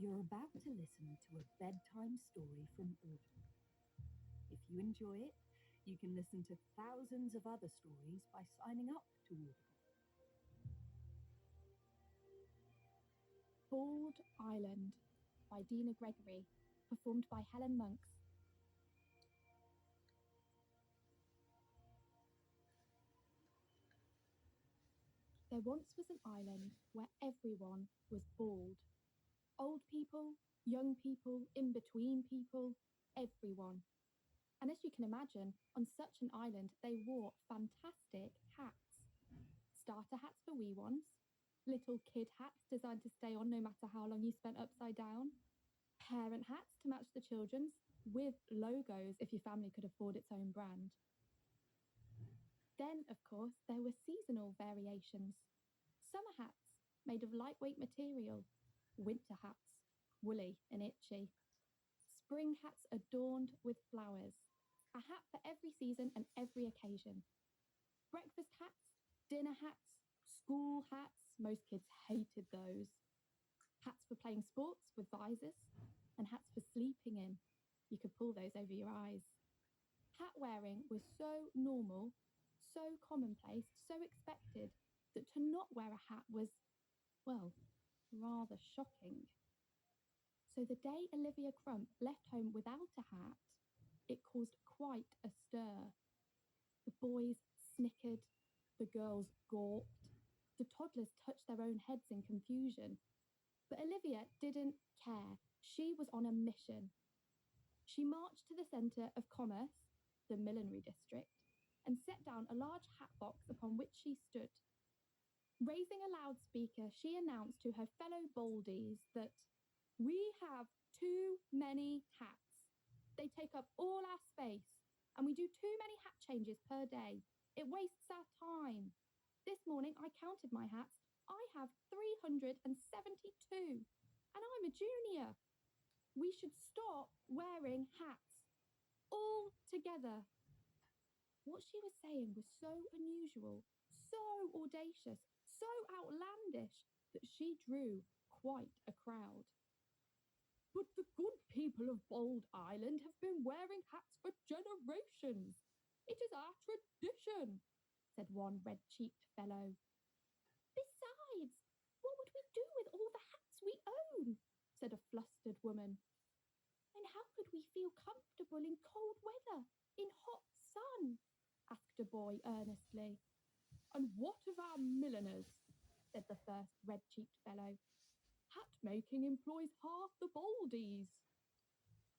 You're about to listen to a bedtime story from Audible. If you enjoy it, you can listen to thousands of other stories by signing up to Audible. Bald Island by Dina Gregory, performed by Helen Monks. There once was an island where everyone was bald. Old people, young people, in-between people, everyone. And as you can imagine, on such an island, they wore fantastic hats. Starter hats for wee ones, little kid hats designed to stay on no matter how long you spent upside down, parent hats to match the children's, with logos if your family could afford its own brand. Then, of course, there were seasonal variations. Summer hats made of lightweight material, winter hats, woolly and itchy, spring hats adorned with flowers, a hat for every season and every occasion. Breakfast hats, dinner hats, school hats, most kids hated those. Hats for playing sports with visors, and hats for sleeping in. You could pull those over your eyes. Hat wearing was so normal, so commonplace, so expected, that to not wear a hat was, well, rather shocking. So the day Olivia Crump left home without a hat, it caused quite a stir. The boys snickered, the girls gawped, the toddlers touched their own heads in confusion. But Olivia didn't care. She was on a mission. She marched to the centre of commerce, the millinery district, and set down a large hat box upon which she stood. Raising a loudspeaker, she announced to her fellow baldies that we have too many hats. They take up all our space, and we do too many hat changes per day. It wastes our time. This morning I counted my hats. I have 372, and I'm a junior. We should stop wearing hats all together. What she was saying was so unusual, so audacious, so outlandish that she drew quite a crowd. But the good people of Bald Island have been wearing hats for generations. It is our tradition, said one red-cheeked fellow. Besides, what would we do with all the hats we own? Said a flustered woman. And how could we feel comfortable in cold weather, in hot sun? Asked a boy earnestly. And what of our milliners? Said the first red-cheeked fellow. Hat making employs half the baldies.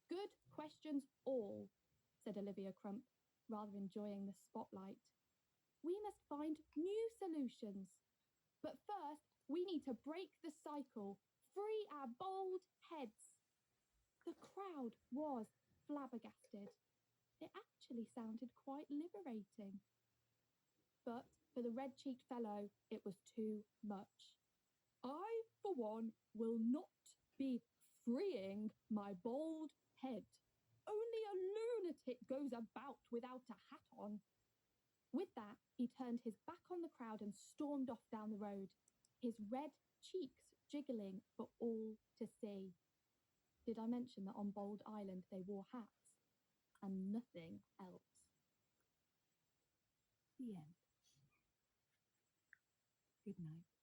Good questions all, said Olivia Crump, rather enjoying the spotlight. We must find new solutions. But first, we need to break the cycle, free our bald heads. The crowd was flabbergasted. It actually sounded quite liberating. But for the red-cheeked fellow, it was too much. I, for one, will not be freeing my bald head. Only a lunatic goes about without a hat on. With that, he turned his back on the crowd and stormed off down the road, his red cheeks jiggling for all to see. Did I mention that on Bald Island they wore hats and nothing else? The end. Good night.